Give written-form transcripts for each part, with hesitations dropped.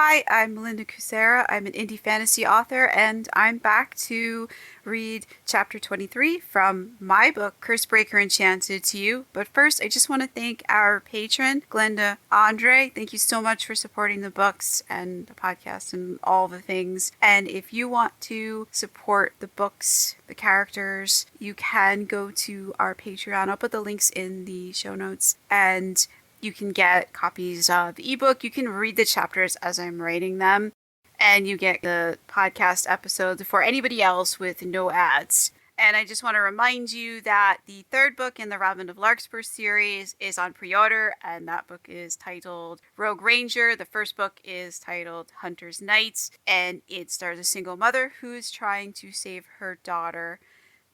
Hi, I'm Melinda Kucsera. I'm an indie fantasy author, and I'm back to read chapter 23 from my book, Curse Breaker Enchanted, to you. But first, I just want to thank our patron, Glenda Andre. Thank you so much for supporting the books and the podcast and all the things. And if you want to support the books, the characters, you can go to our Patreon. I'll put the links in the show notes. And you can get copies of the ebook. You can read the chapters as I'm writing them. And you get the podcast episodes for anybody else with no ads. And I just want to remind you that the third book in the Robin of Larkspur series is on pre-order. And that book is titled Rogue Ranger. The first book is titled Hunter's Knights. And it stars a single mother who is trying to save her daughter.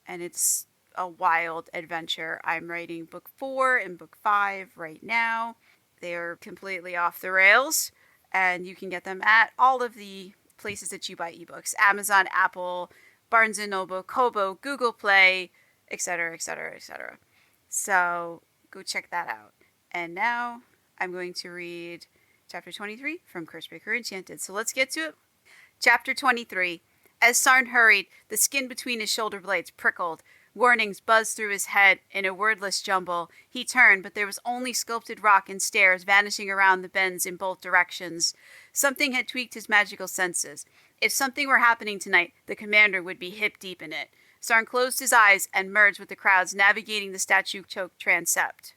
And it's a wild adventure. I'm writing book 4 and book 5 right now. They're completely off the rails, and you can get them at all of the places that you buy ebooks: Amazon, Apple, Barnes & Noble, Kobo, Google Play, etc., etc., etc. So go check that out. And now I'm going to read chapter 23 from Curse Breaker Enchanted. So let's get to it. Chapter 23. As Sarn hurried, the skin between his shoulder blades prickled. Warnings buzzed through his head in a wordless jumble. He turned, but there was only sculpted rock and stairs vanishing around the bends in both directions. Something had tweaked his magical senses. If something were happening tonight, the commander would be hip-deep in it. Sarn closed his eyes and merged with the crowds navigating the statue-choked transept.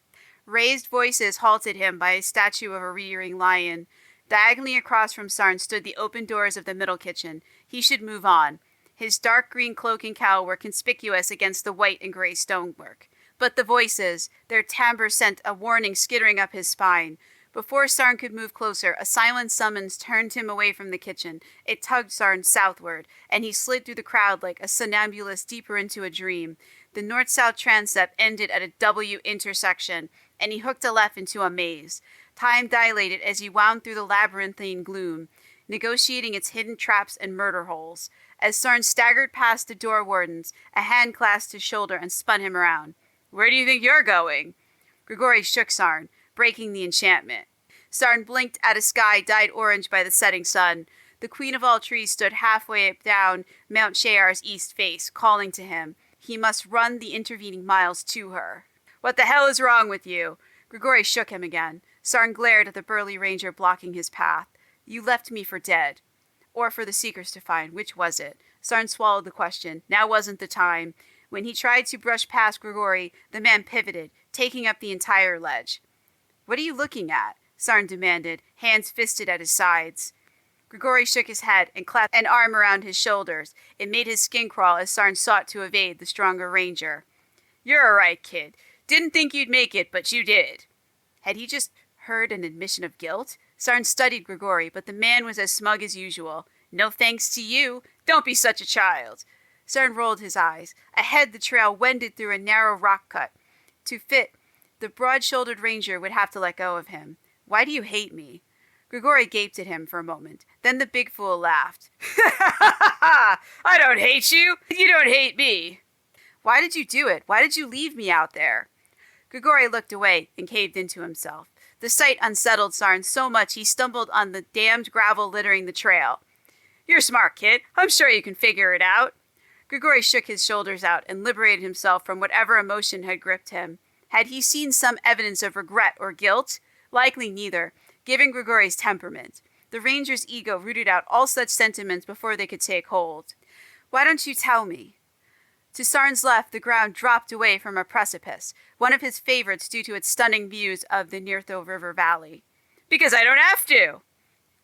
Raised voices halted him by a statue of a rearing lion. Diagonally across from Sarn stood the open doors of the middle kitchen. He should move on. His dark green cloak and cowl were conspicuous against the white and gray stonework. But the voices, their timbre sent a warning skittering up his spine. Before Sarn could move closer, a silent summons turned him away from the kitchen. It tugged Sarn southward, and he slid through the crowd like a somnambulist deeper into a dream. The north-south transept ended at a W intersection, and he hooked a left into a maze. Time dilated as he wound through the labyrinthine gloom, negotiating its hidden traps and murder holes. As Sarn staggered past the door wardens, a hand clasped his shoulder and spun him around. "Where do you think you're going?" Grigori shook Sarn, breaking the enchantment. Sarn blinked at a sky dyed orange by the setting sun. The Queen of All Trees stood halfway down Mount Shayar's east face, calling to him. He must run the intervening miles to her. "What the hell is wrong with you?" Grigori shook him again. Sarn glared at the burly ranger blocking his path. "You left me for dead. Or for the Seekers to find. Which was it?" Sarn swallowed the question. Now wasn't the time. When he tried to brush past Grigori, the man pivoted, taking up the entire ledge. "What are you looking at?" Sarn demanded, hands fisted at his sides. Grigori shook his head and clapped an arm around his shoulders. It made his skin crawl as Sarn sought to evade the stronger ranger. "You're all right, kid. Didn't think you'd make it, but you did." Had he just heard an admission of guilt? Sarn studied Grigori, but the man was as smug as usual. "No thanks to you. Don't be such a child." Sarn rolled his eyes. Ahead, the trail wended through a narrow rock cut. To fit, the broad-shouldered ranger would have to let go of him. "Why do you hate me?" Grigori gaped at him for a moment. Then the big fool laughed. "I don't hate you. You don't hate me." "Why did you do it? Why did you leave me out there?" Grigori looked away and caved into himself. The sight unsettled Sarn so much he stumbled on the damned gravel littering the trail. "You're smart, kid. I'm sure you can figure it out." Grigori shook his shoulders out and liberated himself from whatever emotion had gripped him. Had he seen some evidence of regret or guilt? Likely neither, given Grigori's temperament. The ranger's ego rooted out all such sentiments before they could take hold. "Why don't you tell me?" To Sarn's left, the ground dropped away from a precipice, one of his favorites due to its stunning views of the Neartho River Valley. "Because I don't have to."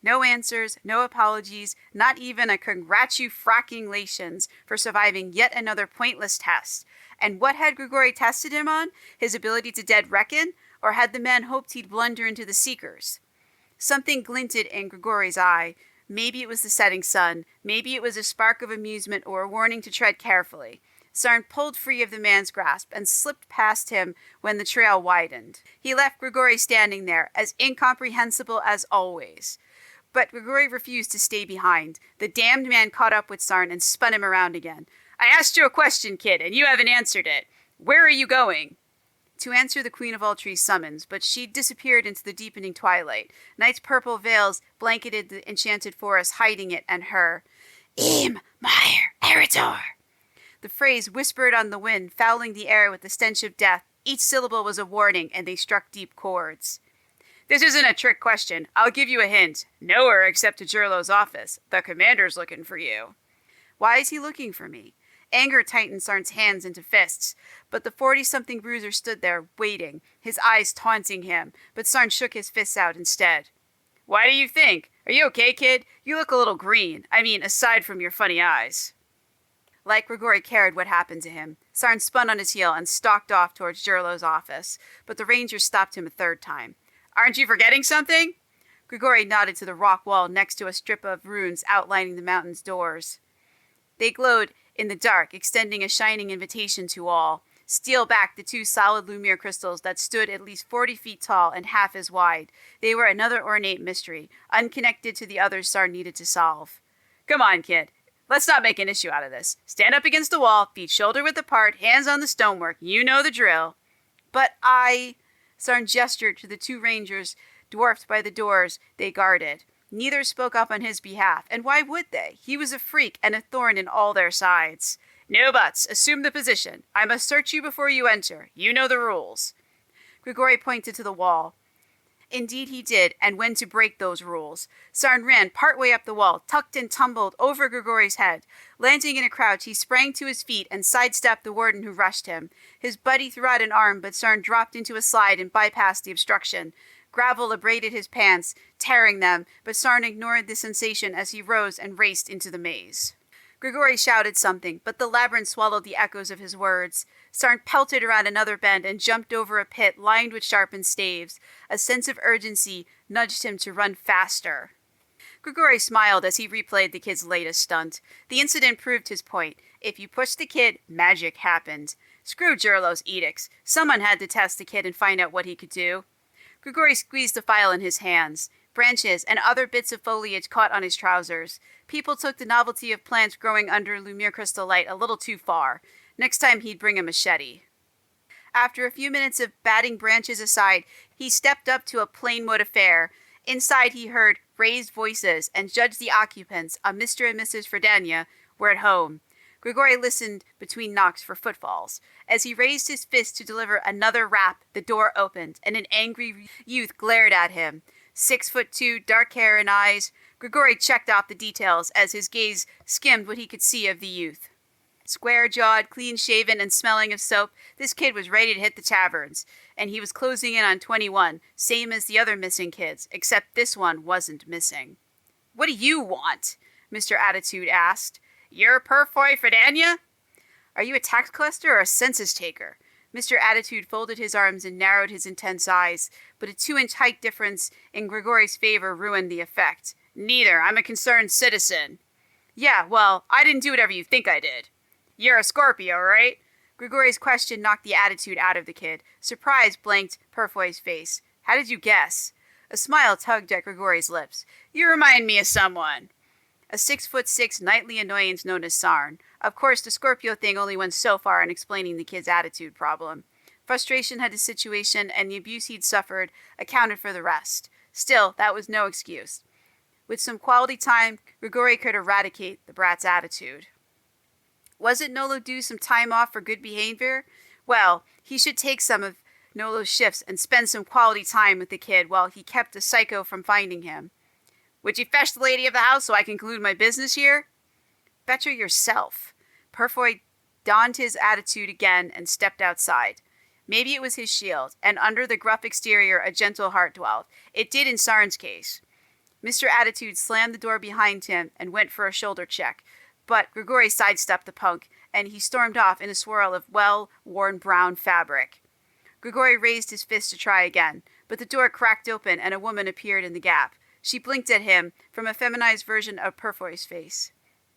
No answers, no apologies, not even a congratulations for surviving yet another pointless test. And what had Grigori tested him on? His ability to dead reckon? Or had the man hoped he'd blunder into the Seekers? Something glinted in Grigori's eye. Maybe it was the setting sun. Maybe it was a spark of amusement or a warning to tread carefully. Sarn pulled free of the man's grasp and slipped past him when the trail widened. He left Grigori standing there, as incomprehensible as always. But Grigori refused to stay behind. The damned man caught up with Sarn and spun him around again. "I asked you a question, kid, and you haven't answered it. Where are you going?" to answer the Queen of All Trees' summons, but she disappeared into the deepening twilight. Night's purple veils blanketed the enchanted forest, hiding it and her. Im, Meyer, Eritor! The phrase whispered on the wind, fouling the air with the stench of death. Each syllable was a warning, and they struck deep chords. This isn't a trick question. I'll give you a hint. Nowhere except to Jurlo's office. The commander's looking for you. Why is he looking for me? Anger tightened Sarn's hands into fists, but the 40-something bruiser stood there, waiting, his eyes taunting him, but Sarn shook his fists out instead. Why do you think? Are you okay, kid? You look a little green. I mean, aside from your funny eyes. Like Grigori cared what happened to him, Sarn spun on his heel and stalked off towards Jurlo's office, but the ranger stopped him a third time. Aren't you forgetting something? Grigori nodded to the rock wall next to a strip of runes outlining the mountain's doors. They glowed in the dark, extending a shining invitation to all. Steal back the 2 solid Lumiere crystals that stood at least 40 feet tall and half as wide. They were another ornate mystery, unconnected to the others Sarn needed to solve. Come on, kid. Let's not make an issue out of this. Stand up against the wall, feet shoulder-width apart, hands on the stonework. You know the drill. But Sarn gestured to the 2 rangers, dwarfed by the doors they guarded. Neither spoke up on his behalf, and why would they? He was a freak and a thorn in all their sides. No buts. Assume the position. I must search you before you enter. You know the rules. Grigori pointed to the wall. Indeed he did, and when to break those rules. Sarn ran partway up the wall, tucked and tumbled over Grigori's head. Landing in a crouch, he sprang to his feet and sidestepped the warden who rushed him. His buddy threw out an arm, but Sarn dropped into a slide and bypassed the obstruction. Gravel abraded his pants, tearing them, but Sarn ignored the sensation as he rose and raced into the maze. Grigori shouted something, but the labyrinth swallowed the echoes of his words. Sarn pelted around another bend and jumped over a pit lined with sharpened staves. A sense of urgency nudged him to run faster. Grigori smiled as he replayed the kid's latest stunt. The incident proved his point. If you pushed the kid, magic happened. Screw Jurlo's edicts. Someone had to test the kid and find out what he could do. Grigori squeezed the file in his hands. Branches and other bits of foliage caught on his trousers. People took the novelty of plants growing under Lumiere crystal light a little too far. Next time he'd bring a machete. After a few minutes of batting branches aside, he stepped up to a plain wood affair. Inside he heard raised voices and judged the occupants, a Mr. and Mrs. Fredania, were at home. Grigori listened between knocks for footfalls. As he raised his fist to deliver another rap, the door opened, and an angry youth glared at him. 6'2", dark hair and eyes. Grigori checked off the details as his gaze skimmed what he could see of the youth. Square-jawed, clean-shaven, and smelling of soap, this kid was ready to hit the taverns, and he was closing in on 21, same as the other missing kids, except this one wasn't missing. What do you want? Mr. Attitude asked. You're Purfoy Fredania? Are you a tax collector or a census taker? Mr. Attitude folded his arms and narrowed his intense eyes, but a 2-inch height difference in Grigori's favor ruined the effect. Neither. I'm a concerned citizen. Yeah, well, I didn't do whatever you think I did. You're a Scorpio, right? Grigori's question knocked the attitude out of the kid. Surprise blanked Purfoy's face. How did you guess? A smile tugged at Grigori's lips. You remind me of someone. A 6'6" nightly annoyance known as Sarn. Of course, the Scorpio thing only went so far in explaining the kid's attitude problem. Frustration at his situation and the abuse he'd suffered accounted for the rest. Still, that was no excuse. With some quality time, Grigori could eradicate the brat's attitude. Wasn't Nolo due some time off for good behavior? Well, he should take some of Nolo's shifts and spend some quality time with the kid while he kept the psycho from finding him. Would you fetch the lady of the house so I can conclude my business here? Better yourself. Purfoy donned his attitude again and stepped outside. Maybe it was his shield, and under the gruff exterior a gentle heart dwelled. It did in Sarn's case. Mr. Attitude slammed the door behind him and went for a shoulder check, but Grigori sidestepped the punk, and he stormed off in a swirl of well-worn brown fabric. Grigori raised his fist to try again, but the door cracked open and a woman appeared in the gap. She blinked at him from a feminized version of Purfoy's face.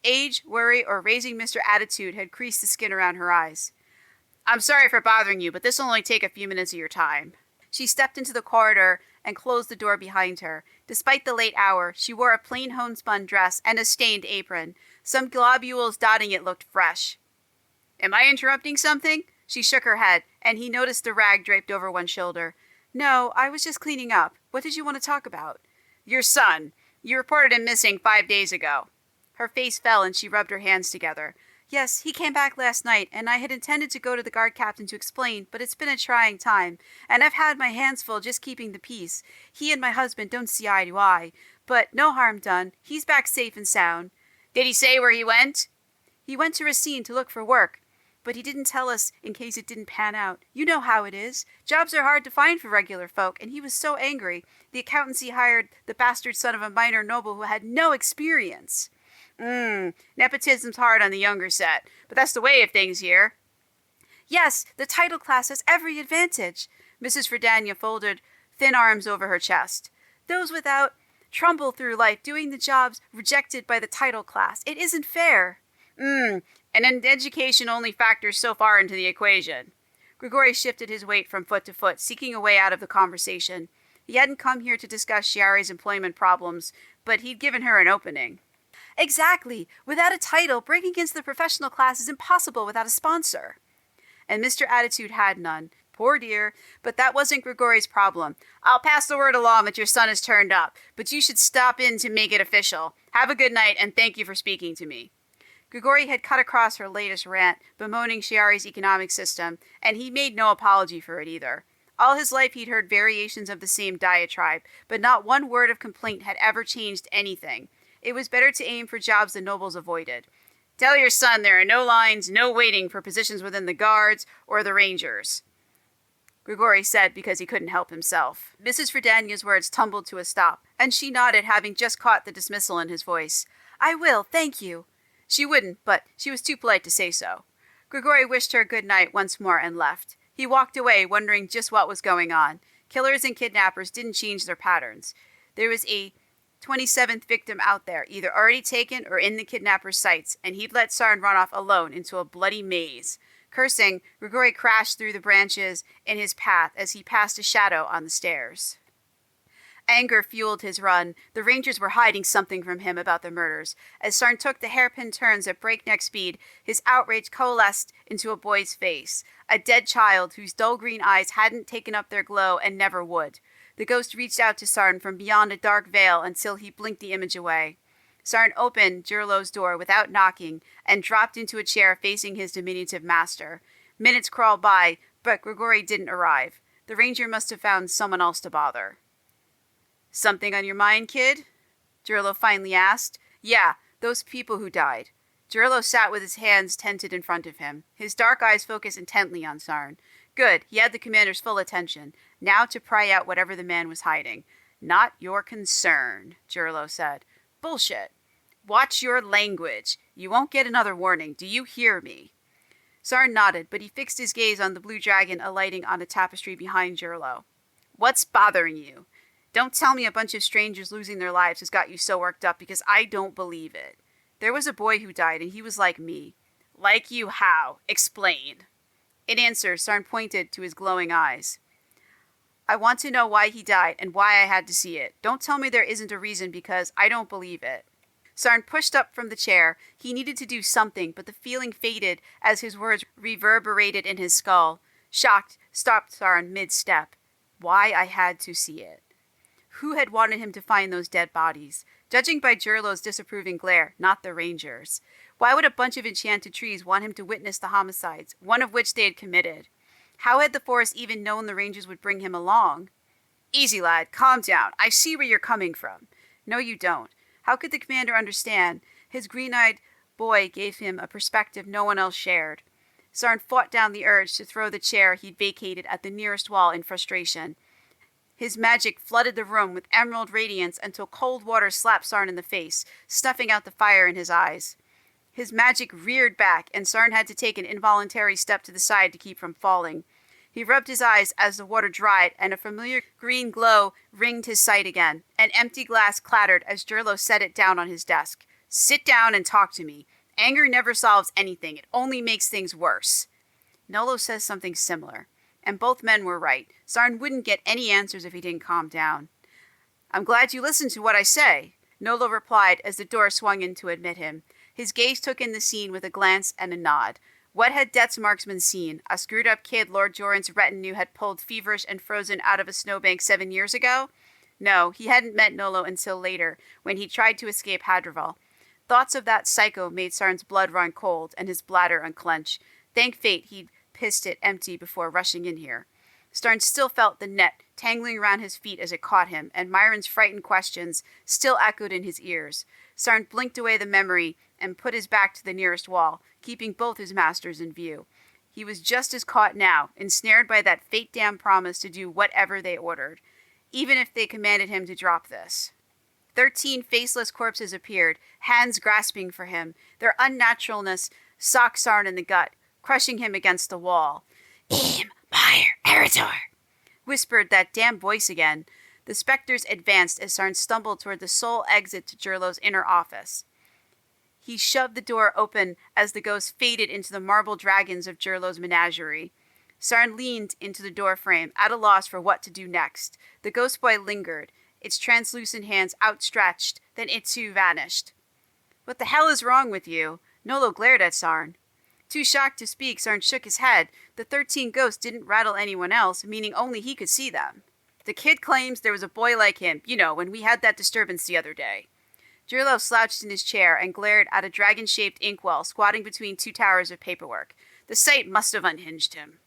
Age, worry, or raising Mr. Attitude had creased the skin around her eyes. I'm sorry for bothering you, but this will only take a few minutes of your time. She stepped into the corridor and closed the door behind her. Despite the late hour, she wore a plain homespun dress and a stained apron. Some globules dotting it looked fresh. Am I interrupting something? She shook her head, and he noticed the rag draped over one shoulder. No, I was just cleaning up. What did you want to talk about? Your son. You reported him missing 5 days ago. Her face fell and she rubbed her hands together. Yes, he came back last night, and I had intended to go to the guard captain to explain, but it's been a trying time, and I've had my hands full just keeping the peace. He and my husband don't see eye to eye, but no harm done. He's back safe and sound. Did he say where he went? He went to Racine to look for work, but he didn't tell us in case it didn't pan out. You know how it is. Jobs are hard to find for regular folk, and he was so angry. The accountancy hired the bastard son of a minor noble who had no experience. Nepotism's hard on the younger set, but that's the way of things here. Yes, the title class has every advantage. Mrs. Verdania folded thin arms over her chest. Those without trumble through life doing the jobs rejected by the title class. It isn't fair. And education only factors so far into the equation. Grigori shifted his weight from foot to foot, seeking a way out of the conversation. He hadn't come here to discuss Chiari's employment problems, but he'd given her an opening. Exactly. Without a title, breaking into the professional class is impossible without a sponsor. And Mr. Attitude had none. Poor dear. But that wasn't Grigori's problem. I'll pass the word along that your son has turned up, but you should stop in to make it official. Have a good night, and thank you for speaking to me. Grigori had cut across her latest rant, bemoaning Chiari's economic system, and he made no apology for it either. All his life he'd heard variations of the same diatribe, but not one word of complaint had ever changed anything. It was better to aim for jobs the nobles avoided. Tell your son there are no lines, no waiting for positions within the guards or the rangers, Grigori said because he couldn't help himself. Mrs. Verdania's words tumbled to a stop, and she nodded, having just caught the dismissal in his voice. I will, thank you. She wouldn't, but she was too polite to say so. Grigori wished her good night once more and left. He walked away, wondering just what was going on. Killers and kidnappers didn't change their patterns. There was a 27th victim out there, either already taken or in the kidnapper's sights, and he'd let Sarn run off alone into a bloody maze. Cursing, Grigori crashed through the branches in his path as he passed a shadow on the stairs. Anger fueled his run. The rangers were hiding something from him about the murders. As Sarn took the hairpin turns at breakneck speed, his outrage coalesced into a boy's face, a dead child whose dull green eyes hadn't taken up their glow and never would. The ghost reached out to Sarn from beyond a dark veil until he blinked the image away. Sarn opened Jirlo's door without knocking and dropped into a chair facing his diminutive master. Minutes crawled by, but Grigori didn't arrive. The ranger must have found someone else to bother. Something on your mind, kid? Jirlo finally asked. Yeah, those people who died. Jirlo sat with his hands tented in front of him. His dark eyes focused intently on Sarn. Good, he had the commander's full attention. Now to pry out whatever the man was hiding. Not your concern, Jirlo said. Bullshit. Watch your language. You won't get another warning. Do you hear me? Sarn nodded, but he fixed his gaze on the blue dragon alighting on a tapestry behind Jirlo. What's bothering you? Don't tell me a bunch of strangers losing their lives has got you so worked up, because I don't believe it. There was a boy who died, and he was like me. Like you how? Explain. In answer, Sarn pointed to his glowing eyes. I want to know why he died, and why I had to see it. Don't tell me there isn't a reason, because I don't believe it. Sarn pushed up from the chair. He needed to do something, but the feeling faded as his words reverberated in his skull. Shocked, stopped Sarn mid-step. Why I had to see it. Who had wanted him to find those dead bodies? Judging by Jirlo's disapproving glare, not the rangers. Why would a bunch of enchanted trees want him to witness the homicides, one of which they had committed? How had the forest even known the rangers would bring him along? Easy, lad. Calm down. I see where you're coming from. No, you don't. How could the commander understand? His green-eyed boy gave him a perspective no one else shared. Sarn fought down the urge to throw the chair he'd vacated at the nearest wall in frustration. His magic flooded the room with emerald radiance until cold water slapped Sarn in the face, snuffing out the fire in his eyes. His magic reared back, and Sarn had to take an involuntary step to the side to keep from falling. He rubbed his eyes as the water dried, and a familiar green glow ringed his sight again. An empty glass clattered as Jirlo set it down on his desk. Sit down and talk to me. Anger never solves anything. It only makes things worse. Nolo says something similar. And both men were right. Sarn wouldn't get any answers if he didn't calm down. I'm glad you listened to what I say, Nolo replied as the door swung in to admit him. His gaze took in the scene with a glance and a nod. What had Death's marksman seen? A screwed-up kid Lord Joran's retinue had pulled feverish and frozen out of a snowbank 7 years ago? No, he hadn't met Nolo until later, when he tried to escape Hadrival. Thoughts of that psycho made Sarn's blood run cold and his bladder unclench. Thank fate he'd pissed it empty before rushing in here. Sarn still felt the net tangling around his feet as it caught him, and Myron's frightened questions still echoed in his ears. Sarn blinked away the memory and put his back to the nearest wall, keeping both his masters in view. He was just as caught now, ensnared by that fate-damned promise to do whatever they ordered, even if they commanded him to drop this. 13 faceless corpses appeared, hands grasping for him. Their unnaturalness socked Sarn in the gut, crushing him against the wall. "Im, Meyer, Eritor," whispered that damn voice again. The specters advanced as Sarn stumbled toward the sole exit to Jurlo's inner office. He shoved the door open as the ghost faded into the marble dragons of Jurlo's menagerie. Sarn leaned into the doorframe, at a loss for what to do next. The ghost boy lingered, its translucent hands outstretched, then it too vanished. "What the hell is wrong with you?" Nolo glared at Sarn. Too shocked to speak, Sarn shook his head. The 13 ghosts didn't rattle anyone else, meaning only he could see them. "The kid claims there was a boy like him, when we had that disturbance the other day." Jurlo slouched in his chair and glared at a dragon-shaped inkwell squatting between 2 towers of paperwork. The sight must have unhinged him.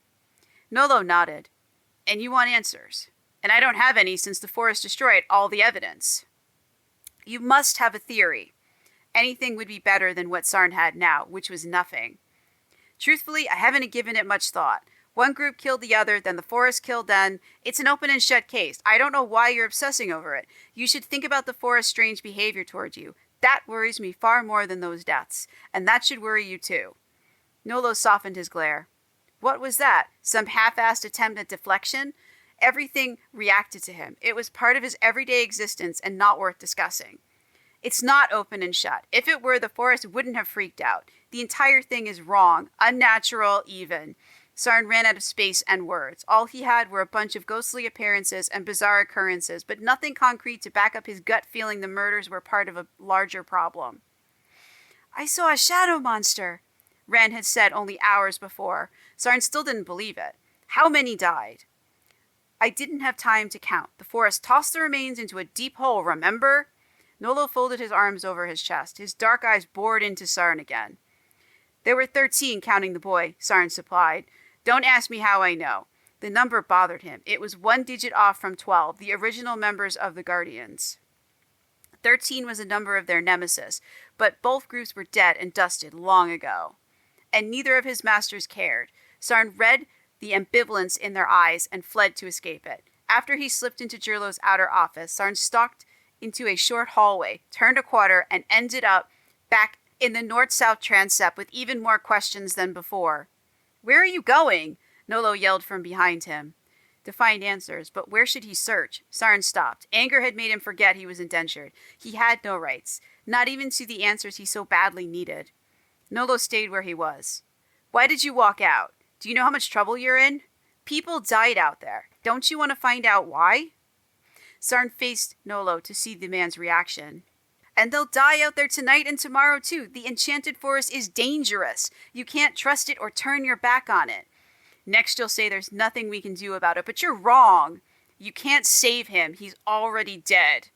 Nolo nodded. "And you want answers? And I don't have any since the forest destroyed all the evidence." "You must have a theory." Anything would be better than what Sarn had now, which was nothing. "Truthfully, I haven't given it much thought. One group killed the other, then the forest killed them. It's an open and shut case. I don't know why you're obsessing over it. You should think about the forest's strange behavior towards you. That worries me far more than those deaths. And that should worry you too." Nolo softened his glare. What was that? Some half-assed attempt at deflection? Everything reacted to him. It was part of his everyday existence and not worth discussing. "It's not open and shut. If it were, the forest wouldn't have freaked out. The entire thing is wrong, unnatural even." Sarn ran out of space and words. All he had were a bunch of ghostly appearances and bizarre occurrences, but nothing concrete to back up his gut feeling the murders were part of a larger problem. "I saw a shadow monster," Rand had said only hours before. Sarn still didn't believe it. "How many died?" "I didn't have time to count. The forest tossed the remains into a deep hole, remember?" Nolo folded his arms over his chest. His dark eyes bored into Sarn again. "There were 13, counting the boy," Sarn supplied. "Don't ask me how I know." The number bothered him. It was 1 digit off from 12, the original members of the Guardians. 13 was a number of their nemesis, but both groups were dead and dusted long ago. And neither of his masters cared. Sarn read the ambivalence in their eyes and fled to escape it. After he slipped into Jurlo's outer office, Sarn stalked into a short hallway, turned a quarter, and ended up back in the north-south transept with even more questions than before. "Where are you going?" Nolo yelled from behind him. To find answers, but where should he search? Sarn stopped. Anger had made him forget he was indentured. He had no rights, not even to the answers he so badly needed. Nolo stayed where he was. "Why did you walk out? Do you know how much trouble you're in? People died out there. Don't you want to find out why?" Sarn faced Nolo to see the man's reaction. "And they'll die out there tonight and tomorrow too. The enchanted forest is dangerous. You can't trust it or turn your back on it. Next you'll say there's nothing we can do about it, but you're wrong. You can't save him. He's already dead."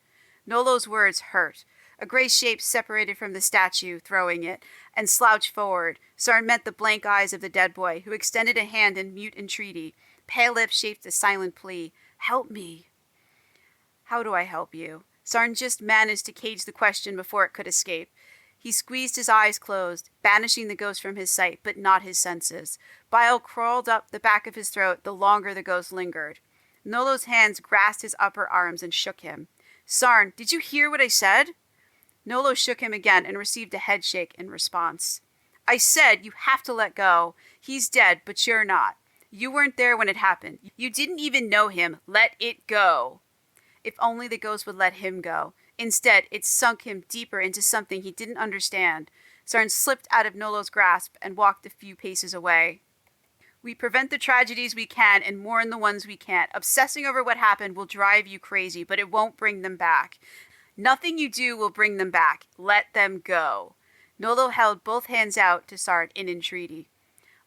Nolo's words hurt. A gray shape separated from the statue, throwing it, and slouched forward. Sarn met the blank eyes of the dead boy, who extended a hand in mute entreaty. Pale lips shaped a silent plea. "Help me." "How do I help you?" Sarn just managed to cage the question before it could escape. He squeezed his eyes closed, banishing the ghost from his sight, but not his senses. Bile crawled up the back of his throat the longer the ghost lingered. Nolo's hands grasped his upper arms and shook him. "Sarn, did you hear what I said?" Nolo shook him again and received a headshake in response. "I said you have to let go. He's dead, but you're not. You weren't there when it happened. You didn't even know him. Let it go." If only the ghost would let him go. Instead, it sunk him deeper into something he didn't understand. Sarn slipped out of Nolo's grasp and walked a few paces away. "We prevent the tragedies we can and mourn the ones we can't. Obsessing over what happened will drive you crazy, but it won't bring them back. Nothing you do will bring them back. Let them go." Nolo held both hands out to Sarn in entreaty.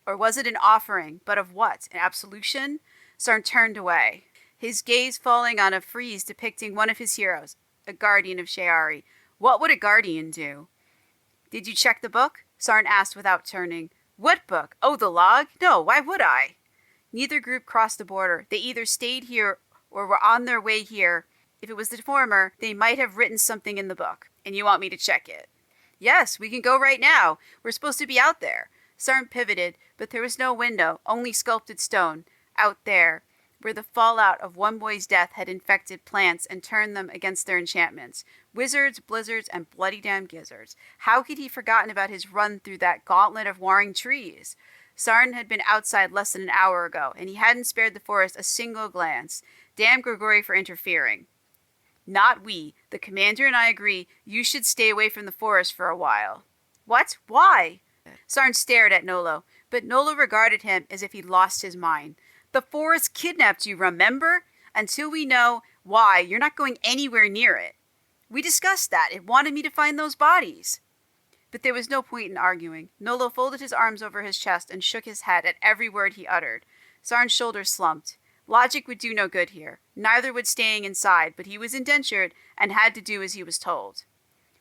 Or was it an offering? But of what? An absolution? Sarn turned away, his gaze falling on a frieze depicting one of his heroes, a guardian of Sheari. What would a guardian do? Did you check the book? Sarn asked without turning. What book? Oh, the log? No, why would I? Neither group crossed the border. They either stayed here or were on their way here. If it was the former, they might have written something in the book. And you want me to check it? Yes, we can go right now. We're supposed to be out there. Sarn pivoted, but there was no window, only sculpted stone. Out there, where the fallout of one boy's death had infected plants and turned them against their enchantments. Wizards, blizzards, and bloody damn gizzards. How could he forgotten about his run through that gauntlet of warring trees? Sarn had been outside less than an hour ago, and he hadn't spared the forest a single glance. Damn Grigori for interfering. Not we. The commander and I agree you should stay away from the forest for a while. What? Why? Sarn stared at Nolo, but Nolo regarded him as if he'd lost his mind. The forest kidnapped you, remember? Until we know why, you're not going anywhere near it. We discussed that. It wanted me to find those bodies. But there was no point in arguing. Nolo folded his arms over his chest and shook his head at every word he uttered. Sarn's shoulders slumped. Logic would do no good here. Neither would staying inside, but he was indentured and had to do as he was told.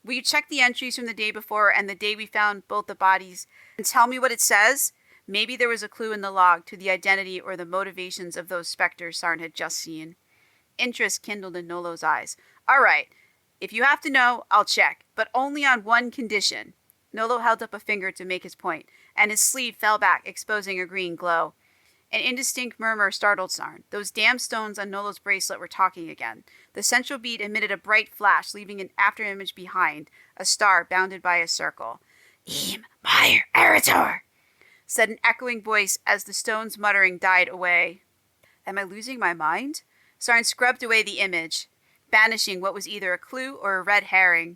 Will you check the entries from the day before and the day we found both the bodies and tell me what it says? Maybe there was a clue in the log to the identity or the motivations of those specters Sarn had just seen. Interest kindled in Nolo's eyes. All right, if you have to know, I'll check, but only on one condition. Nolo held up a finger to make his point, and his sleeve fell back, exposing a green glow. An indistinct murmur startled Sarn. Those damn stones on Nolo's bracelet were talking again. The central bead emitted a bright flash, leaving an afterimage behind, a star bounded by a circle. Eam, Meyer, Eritor, said an echoing voice as the stone's muttering died away. Am I losing my mind? Sarn scrubbed away the image, banishing what was either a clue or a red herring.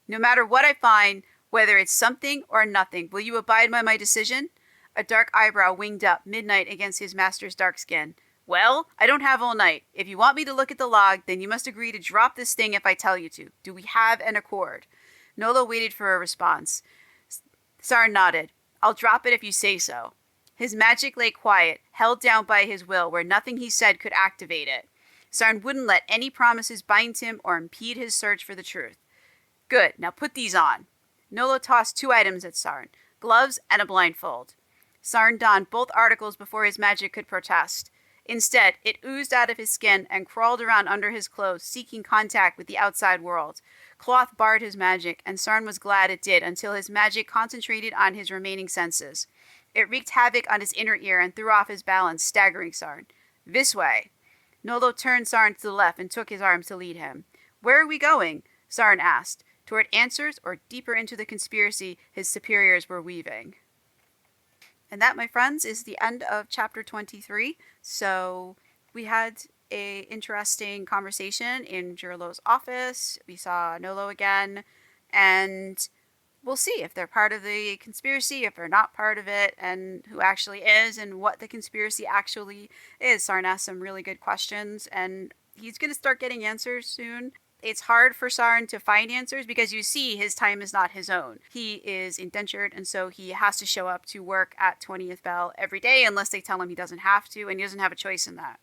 No matter what I find, whether it's something or nothing, will you abide by my decision? A dark eyebrow winged up, midnight against his master's dark skin. Well, I don't have all night. If you want me to look at the log, then you must agree to drop this thing if I tell you to. Do we have an accord? Nolo waited for a response. Sarn nodded. I'll drop it if you say so. His magic lay quiet, held down by his will, where nothing he said could activate it. Sarn wouldn't let any promises bind him or impede his search for the truth. Good, now put these on. Nolo tossed 2 items at Sarn, gloves and a blindfold. Sarn donned both articles before his magic could protest. Instead, it oozed out of his skin and crawled around under his clothes, seeking contact with the outside world. Cloth barred his magic, and Sarn was glad it did until his magic concentrated on his remaining senses. It wreaked havoc on his inner ear and threw off his balance, staggering Sarn. This way. Nolo turned Sarn to the left and took his arm to lead him. Where are we going? Sarn asked. Toward answers or deeper into the conspiracy his superiors were weaving. And that, my friends, is the end of chapter 23. So we had a interesting conversation in Jirlo's office. We saw Nolo again, and we'll see if they're part of the conspiracy, if they're not part of it, and who actually is, and what the conspiracy actually is. Sarn asked some really good questions, and he's going to start getting answers soon. It's hard for Sarn to find answers because you see his time is not his own. He is indentured, and so he has to show up to work at 20th Bell every day unless they tell him he doesn't have to, and he doesn't have a choice in that.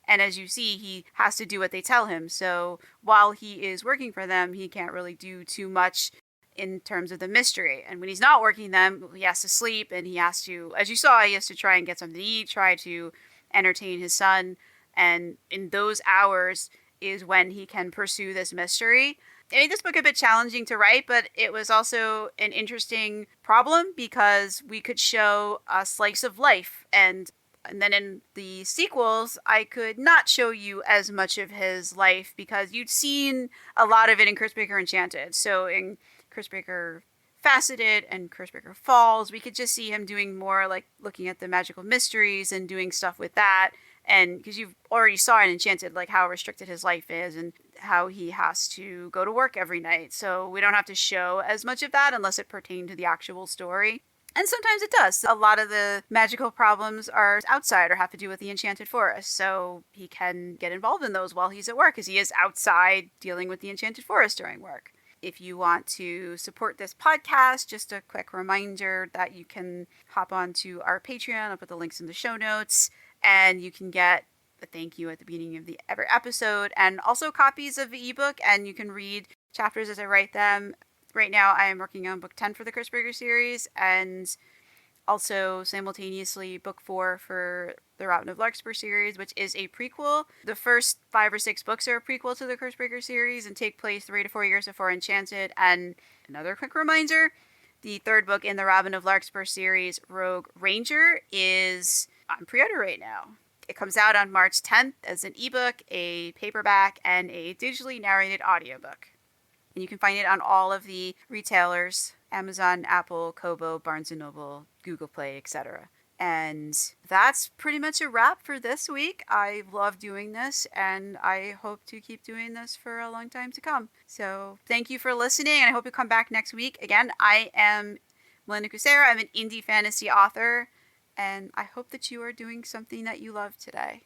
And as you see, he has to do what they tell him. So while he is working for them, he can't really do too much in terms of the mystery. And when he's not working them, he has to sleep, and he has to, as you saw, he has to try and get something to eat, try to entertain his son. And in those hours is when he can pursue this mystery. It made this book a bit challenging to write, but it was also an interesting problem because we could show a slice of life. And then in the sequels, I could not show you as much of his life because you'd seen a lot of it in Curse Breaker Enchanted. So in Curse Breaker Faceted and Curse Breaker Falls, we could just see him doing more like looking at the magical mysteries and doing stuff with that. And because you've already saw in Enchanted, like how restricted his life is and how he has to go to work every night. So we don't have to show as much of that unless it pertained to the actual story. And sometimes it does. A lot of the magical problems are outside or have to do with the Enchanted Forest. So he can get involved in those while he's at work because he is outside dealing with the Enchanted Forest during work. If you want to support this podcast, just a quick reminder that you can hop onto our Patreon. I'll put the links in the show notes, and you can get a thank you at the beginning of every episode, and also copies of the ebook, and you can read chapters as I write them. Right now, I am working on book 10 for the Curse Breaker series, and also simultaneously book 4 for the Robin of Larkspur series, which is a prequel. The first 5 or 6 books are a prequel to the Curse Breaker series and take place 3 to 4 years before Enchanted. And another quick reminder, the third book in the Robin of Larkspur series, Rogue Ranger, is on pre-order right now. It comes out on March 10th as an ebook, a paperback, and a digitally narrated audiobook. And you can find it on all of the retailers: Amazon, Apple, Kobo, Barnes & Noble, Google Play, etc. And that's pretty much a wrap for this week. I love doing this, and I hope to keep doing this for a long time to come. So thank you for listening, and I hope you come back next week. Again, I am Melinda Kucsera. I'm an indie fantasy author, and I hope that you are doing something that you love today.